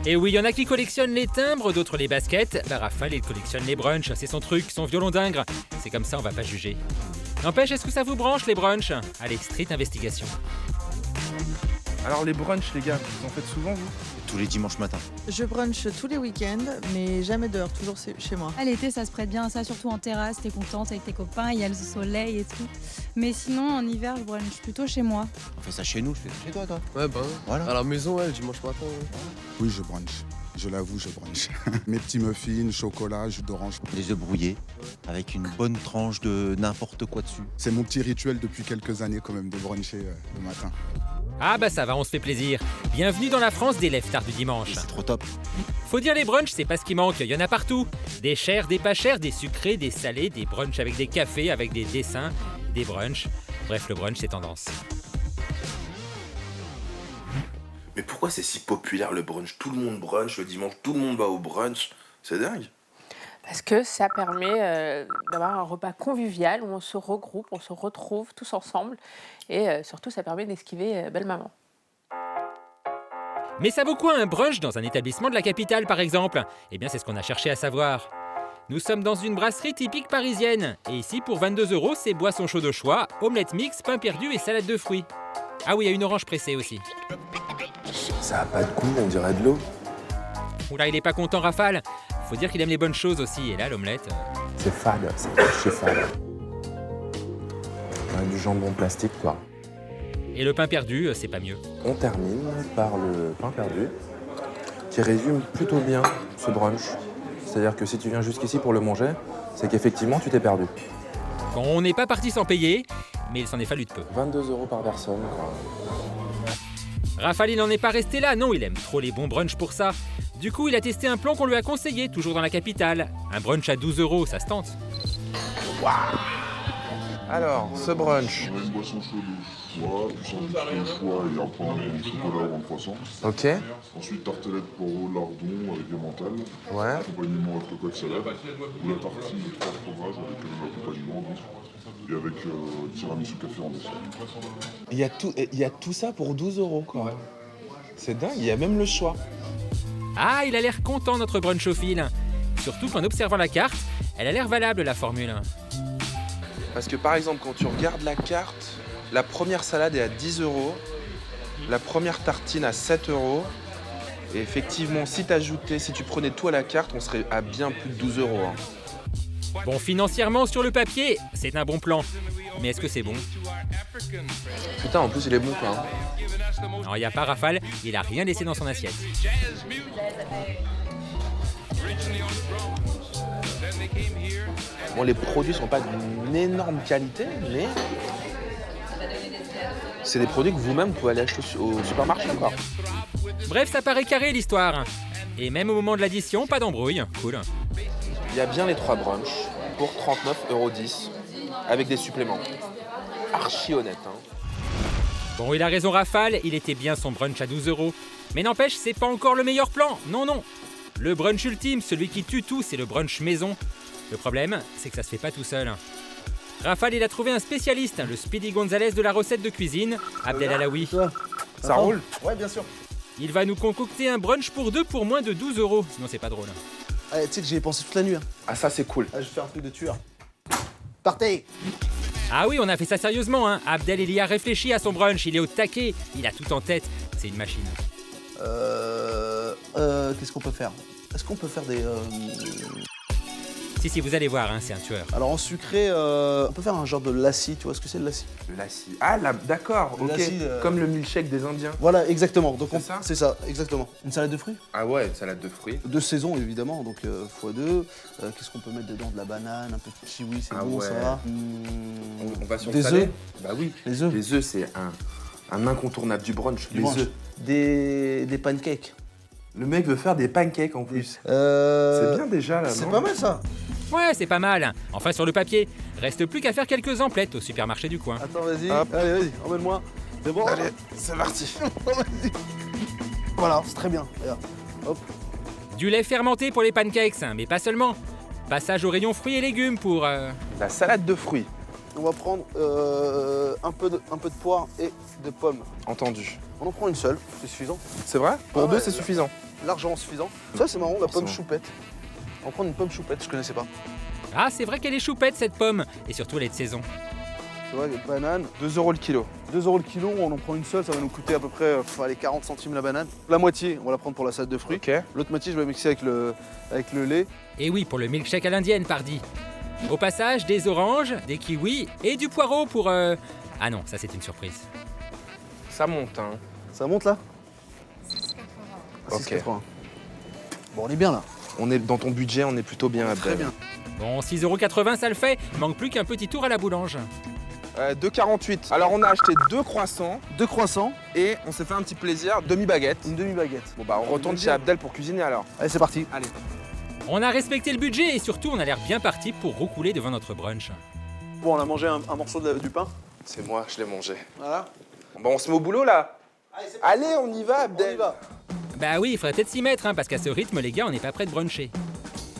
Et oui, il y en a qui collectionnent les timbres, d'autres les baskets. Bah Raphaël, il collectionne les brunchs, c'est son truc, son violon d'ingre. C'est comme ça, on va pas juger. N'empêche, est-ce que ça vous branche les brunchs? Allez, street investigation. Alors les brunchs les gars, vous en faites souvent vous? Tous les dimanches matins. Je brunch tous les week-ends, mais jamais dehors, toujours chez moi. À l'été, ça se prête bien à ça, surtout en terrasse, t'es contente avec tes copains, il y a le soleil et tout. Mais sinon, en hiver, je brunch plutôt chez moi. On fait ça chez nous, je fais ça chez toi. Ouais, ben, Voilà. à la maison, ouais, le dimanche matin. Ouais. Oui, je brunch. Je l'avoue, je brunch. Mes petits muffins, chocolat, jus d'orange. Des œufs brouillés, avec une bonne tranche de n'importe quoi dessus. C'est mon petit rituel depuis quelques années quand même de bruncher le matin. Ah bah ça va, on se fait plaisir. Bienvenue dans la France des lève-tard du dimanche. C'est trop top. Faut dire les brunchs, c'est pas ce qui manque, il y en a partout. Des chers, des pas chers, des sucrés, des salés, des brunchs avec des cafés, avec des dessins, des brunchs. Bref, le brunch, c'est tendance. Mais pourquoi c'est si populaire le brunch? Tout le monde brunch le dimanche, tout le monde va au brunch. C'est dingue. Parce que ça permet d'avoir un repas convivial où on se regroupe, on se retrouve tous ensemble. Et surtout, ça permet d'esquiver belle maman. Mais ça vaut quoi un brunch dans un établissement de la capitale, par exemple? Eh bien, c'est ce qu'on a cherché à savoir. Nous sommes dans une brasserie typique parisienne. Et ici, pour 22 €, c'est boisson chaude au choix, omelette mix, pain perdu et salade de fruits. Ah oui, il y a une orange pressée aussi. Ça a pas de goût, on dirait de l'eau. Oula, il est pas content, Rafale. Faut dire qu'il aime les bonnes choses aussi. Et là, l'omelette... C'est fade, c'est chez fade. Du jambon plastique, quoi. Et le pain perdu, c'est pas mieux. On termine par le pain perdu, qui résume plutôt bien ce brunch. C'est-à-dire que si tu viens jusqu'ici pour le manger, c'est qu'effectivement, tu t'es perdu. Bon, on n'est pas parti sans payer, mais il s'en est fallu de peu. 22 € par personne, quoi. Raphaël, il n'en est pas resté là, non, il aime trop les bons brunchs pour ça. Du coup, il a testé un plan qu'on lui a conseillé, toujours dans la capitale. Un brunch à 12 €, ça se tente. Alors, ce brunch. Une boisson chaude au choix, du sandwich au choix et un pain au chocolat ou en croissant. Ok. Ensuite, tartelette poireau, lardon avec des mentales. Ouais. Accompagnement avec cocotte salade. Ou la tartine de 3 fromages avec l'accompagnement. Et avec tiramisu café en dessert. Il y a tout ça pour 12 €, quoi. Ouais. C'est dingue, il y a même le choix. Ah, il a l'air content, notre brunchophile. Surtout qu'en observant la carte, elle a l'air valable, la formule. Parce que par exemple, quand tu regardes la carte, la première salade est à 10 €, la première tartine à 7 €. Et effectivement, si tu prenais tout à la carte, on serait à bien plus de 12 €. Hein. Bon, financièrement, sur le papier, c'est un bon plan. Mais est-ce que c'est bon? Putain, en plus, il est bon, quoi. Non, il n'y a pas Rafale, il a rien laissé dans son assiette. Bon, les produits sont pas d'une énorme qualité, mais c'est des produits que vous-même pouvez aller acheter au supermarché, quoi. Bref, ça paraît carré l'histoire. Et même au moment de l'addition, pas d'embrouille. Cool. Il y a bien les 3 brunchs pour 39,10 € avec des suppléments. Archi honnête, hein. Bon, il a raison Rafale, il était bien son brunch à 12 €. Mais n'empêche, c'est pas encore le meilleur plan. Non, non. Le brunch ultime, celui qui tue tout, c'est le brunch maison. Le problème, c'est que ça se fait pas tout seul. Rafale, il a trouvé un spécialiste, le Speedy Gonzalez de la recette de cuisine, Abdel Alaoui. Ça roule? Ouais, bien sûr. Il va nous concocter un brunch pour deux pour moins de 12 €. Sinon, c'est pas drôle. Ah, tu sais que j'y ai pensé toute la nuit. Hein. Ah, ça, c'est cool. Ah, je vais faire un truc de tueur. Partez! Ah oui, on a fait ça sérieusement, hein. Abdel, il y a réfléchi à son brunch, il est au taquet, il a tout en tête. C'est une machine. Qu'est-ce qu'on peut faire? Est-ce qu'on peut faire des... Si, vous allez voir, hein, c'est un tueur. Alors en sucré, on peut faire un genre de lassi, tu vois ce que c'est le lassi? Le lassi. Ah, d'accord, Le ok. lassi, Comme le milkshake des Indiens. Voilà, exactement. Donc C'est ça ça, exactement. Une salade de fruits? Ah ouais, salade de fruits. De saison évidemment, donc x2. Qu'est-ce qu'on peut mettre dedans? De la banane, un peu de kiwi, c'est bon ouais. ça. On va sur des le salé. œufs? Bah oui. Les œufs? Les œufs, c'est un incontournable du brunch. Du brunch. œufs. Des pancakes. Le mec veut faire des pancakes en plus. C'est bien déjà là, C'est non? pas mal ça. Ouais, c'est pas mal. Enfin, sur le papier. Reste plus qu'à faire quelques emplettes au supermarché du coin. Attends, vas-y. Hop. Allez, vas-y, emmène-moi. C'est bon? Allez, c'est parti. Vas-y. Voilà, c'est très bien. Regarde. Hop. Du lait fermenté pour les pancakes, mais pas seulement. Passage au rayon fruits et légumes pour... La salade de fruits. On va prendre un peu de poire et de pommes. Entendu. On en prend une seule, c'est suffisant. C'est vrai? Pour Ah deux, ouais, c'est suffisant. largement suffisant. Ça c'est marrant, la pomme choupette. On va prendre une pomme choupette, je connaissais pas. Ah, c'est vrai qu'elle est choupette cette pomme, et surtout elle est de saison. Tu vois, les bananes, 2 € le kilo. 2 € le kilo, on en prend une seule, ça va nous coûter à peu près allez, 40 centimes la banane. La moitié, on va la prendre pour la salade de fruits. Ok. L'autre moitié, je vais mixer avec le lait. Et oui, pour le milkshake à l'indienne, pardi. Au passage, des oranges, des kiwis et du poireau pour... Ah non, ça c'est une surprise. Ça monte, hein. Ça monte là? 6,80. Ok. 6,80. Bon, on est bien là. On est dans ton budget, on est plutôt bien, Abdel. Très bien. Bon, 6,80 € ça le fait, manque plus qu'un petit tour à la boulange. 2,48. Alors on a acheté 2 croissants. 2 croissants. Et on s'est fait un petit plaisir, demi-baguette. Une demi-baguette. Bon bah on retourne chez Abdel pour cuisiner alors. Allez, c'est parti. Allez. On a respecté le budget et surtout on a l'air bien parti pour roucouler devant notre brunch. Bon, on a mangé un morceau du pain. C'est moi, je l'ai mangé. Voilà. Bon, on se met au boulot là. Allez, on y va, Abdel. On y va. Bah oui, il faudrait peut-être s'y mettre, hein, parce qu'à ce rythme, les gars, on n'est pas prêt de bruncher.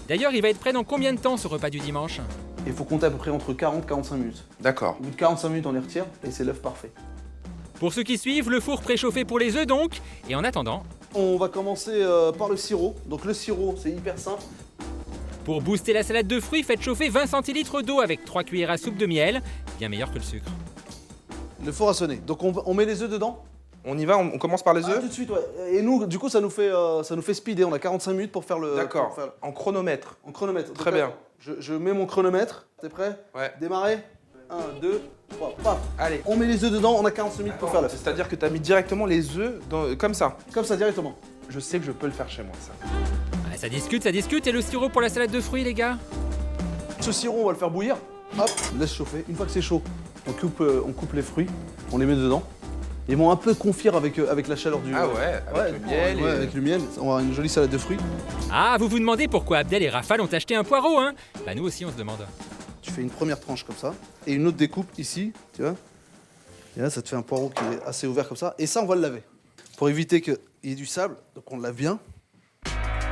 D'ailleurs, il va être prêt dans combien de temps ce repas du dimanche? Il faut compter à peu près entre 40 et 45 minutes. D'accord. Au bout de 45 minutes, on les retire et c'est l'œuf parfait. Pour ceux qui suivent, le four préchauffé pour les œufs donc. Et en attendant, On va commencer par le sirop. Donc le sirop, c'est hyper simple. pour booster la salade de fruits, faites chauffer 20 centilitres d'eau avec 3 cuillères à soupe de miel, bien meilleur que le sucre. Le four a sonné. Donc on met les œufs dedans. On y va, on commence par les œufs. Tout de suite, ouais. Et nous, du coup, ça nous fait speeder. On a 45 minutes pour faire le... D'accord, pour faire- en chronomètre. En chronomètre. Très Donc, bien. Je mets mon chronomètre. T'es prêt? Ouais. Démarrer. 1, 2, 3, paf. Allez. On met les œufs dedans, on a 45 minutes pour faire l'œuf. C'est-à-dire que tu as mis directement les œufs comme ça. Comme ça, directement. Je sais que je peux le faire chez moi, ça. Ah, ça discute, et le sirop pour la salade de fruits, les gars? Ce sirop, on va le faire bouillir. Hop, on laisse chauffer. Une fois que c'est chaud, on coupe les fruits, on les met dedans. Ils vont un peu confire avec la chaleur du... Ah ouais, avec le miel. Ouais, avec le miel. On va avoir une jolie salade de fruits. Ah, vous vous demandez pourquoi Abdel et Rafale ont acheté un poireau, hein? Bah nous aussi, on se demande. Tu fais une première tranche comme ça, et une autre découpe ici, tu vois. Et là, ça te fait un poireau qui est assez ouvert comme ça. Et ça, on va le laver. Pour éviter qu'il y ait du sable, donc on le lave bien.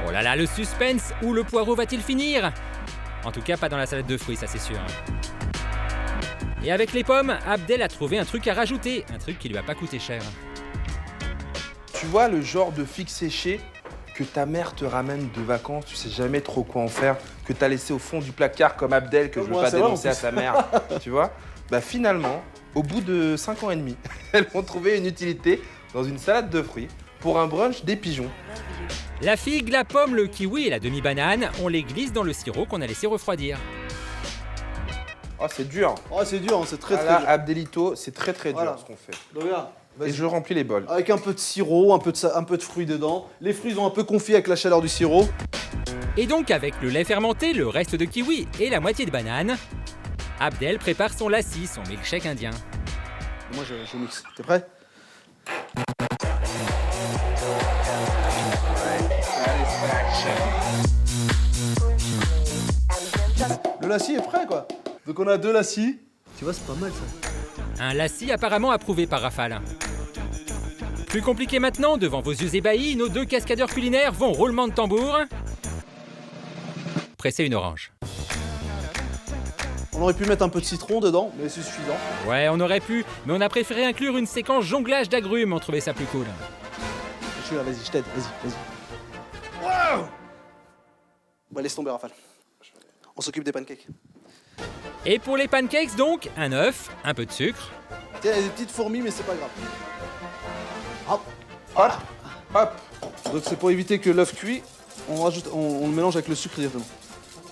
Oh là là, le suspense! Où le poireau va-t-il finir? En tout cas, pas dans la salade de fruits, ça c'est sûr. Et avec les pommes, Abdel a trouvé un truc à rajouter, un truc qui lui a pas coûté cher. Tu vois le genre de figues séchées que ta mère te ramène de vacances, tu sais jamais trop quoi en faire, que t'as laissé au fond du placard comme Abdel, que je veux Ouais, pas c'est vrai, dénoncer en à sa mère, tu vois? Bah finalement, au bout de 5 ans et demi, elles ont trouvé une utilité dans une salade de fruits pour un brunch des pigeons. La figue, la pomme, le kiwi et la demi-banane, on les glisse dans le sirop qu'on a laissé refroidir. Oh c'est dur. Oh, c'est dur, hein, c'est très Ah très là, dur. Abdelito, c'est très très dur Voilà. ce qu'on fait. Donc, regarde, Et vas-y. je remplis les bols. Avec un peu de sirop, un peu de fruits dedans. Les fruits ont un peu confit avec la chaleur du sirop. Et donc avec le lait fermenté, le reste de kiwi et la moitié de banane, Abdel prépare son lassi, son milkshake indien. Moi, je mixe. T'es prêt? Le lassi est prêt, quoi. Donc on a 2 lassis. Tu vois, c'est pas mal ça. Un lassi apparemment approuvé par Rafale. Plus compliqué maintenant, devant vos yeux ébahis, nos 2 cascadeurs culinaires vont roulement de tambour presser une orange. On aurait pu mettre un peu de citron dedans, mais c'est suffisant. Ouais, on aurait pu, mais on a préféré inclure une séquence jonglage d'agrumes, on trouvait ça plus cool. Je suis là, vas-y, je t'aide, vas-y. Wow. Bah laisse tomber, Rafale. On s'occupe des pancakes. Et pour les pancakes donc, un œuf, un peu de sucre, Tiens, il y a des petites fourmis, mais c'est pas grave. Hop. Hop, hop. Donc c'est pour éviter que l'œuf cuit, on le mélange avec le sucre directement.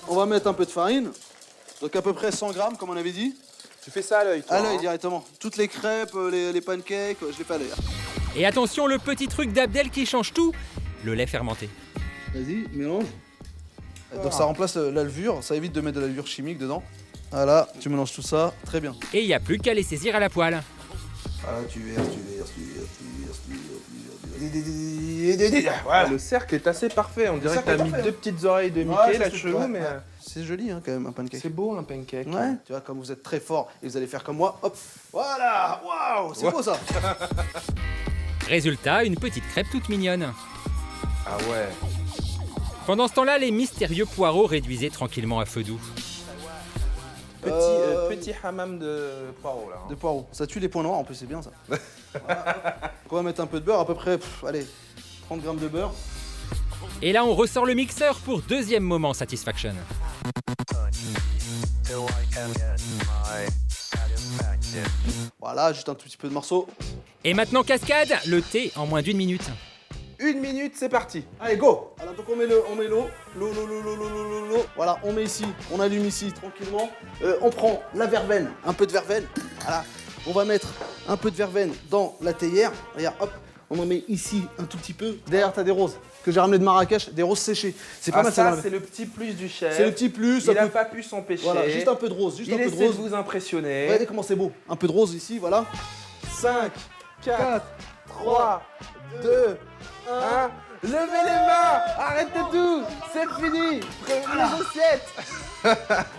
On va mettre un peu de farine, donc à peu près 100 grammes comme on avait dit. Tu fais ça à l'œil, toi. À l'œil hein. directement. Toutes les crêpes, les pancakes, je les fais à l'œil. et attention le petit truc d'Abdel qui change tout, le lait fermenté. Vas-y, mélange. Donc ça remplace la levure, ça évite de mettre de la levure chimique dedans. Voilà, tu mélanges tout ça, très bien. Et il n'y a plus qu'à les saisir à la poêle. Voilà, tu verses. Ouais, le cercle est assez parfait. On dirait que cercle t'as est mis parfait, 2 hein. petites oreilles de Mickey Ouais, ça, là c'est- chelou, ouais, mais ouais. C'est joli hein, quand même un pancake. c'est beau un pancake. Ouais, tu vois, comme vous êtes très fort et vous allez faire comme moi, hop, voilà, waouh, c'est beau ça. Résultat, une petite crêpe toute mignonne. Ah ouais. Pendant ce temps-là, les mystérieux poireaux réduisaient tranquillement à feu doux. Petit hammam de poireaux là. hein. De poireaux, ça tue les points noirs en plus, c'est bien ça. Voilà, hop. On va mettre un peu de beurre, à peu près, allez, 30 grammes de beurre. Et là, on ressort le mixeur pour deuxième moment satisfaction. Voilà, juste un tout petit peu de morceau. Et maintenant, cascade, le thé en moins d'1 minute. 1 minute, c'est parti. Allez, go. Alors donc on met l'eau. L'eau. Voilà, on met ici, on allume ici tranquillement. On prend la verveine, un peu de verveine. Voilà, on va mettre un peu de verveine dans la théière. Regarde, hop, on en met ici un tout petit peu. Derrière, t'as des roses que j'ai ramené de Marrakech, des roses séchées. C'est pas mal, ça, c'est le petit plus du chef. C'est le petit plus. Il n'a pas pu s'empêcher. Voilà, juste un peu de rose, Il essaie de vous impressionner. Regardez comment c'est beau. Un peu de rose ici, voilà. 5, 4, 3, 2, 1. Levez les mains. Arrêtez tout. C'est fini. Prenez les assiettes.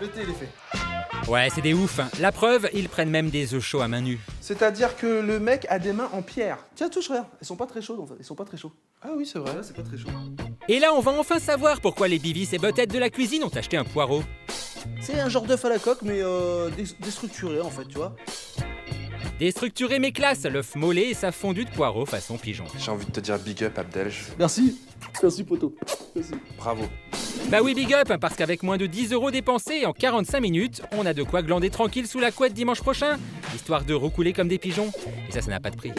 Le thé, il est fait. Ouais, c'est des ouf. La preuve, ils prennent même des œufs chauds à main nue. C'est-à-dire que le mec a des mains en pierre. Tiens, touche, regarde. Elles sont pas très chaudes en fait. Ils sont pas très chauds. Ah oui, c'est vrai. Ouais, c'est pas très chaud. Et là, on va enfin savoir pourquoi les bivis et buttheads de la cuisine ont acheté un poireau. C'est un genre d'œuf à la coque, mais déstructuré en fait, tu vois. Déstructuré mais classe, l'œuf mollet et sa fondue de poireau façon pigeon. J'ai envie de te dire big up, Abdelj. Merci. Merci, poteau. Merci. Bravo. Bah oui, big up, parce qu'avec moins de 10 € dépensés en 45 minutes, on a de quoi glander tranquille sous la couette dimanche prochain, histoire de roucouler comme des pigeons. Et ça n'a pas de prix.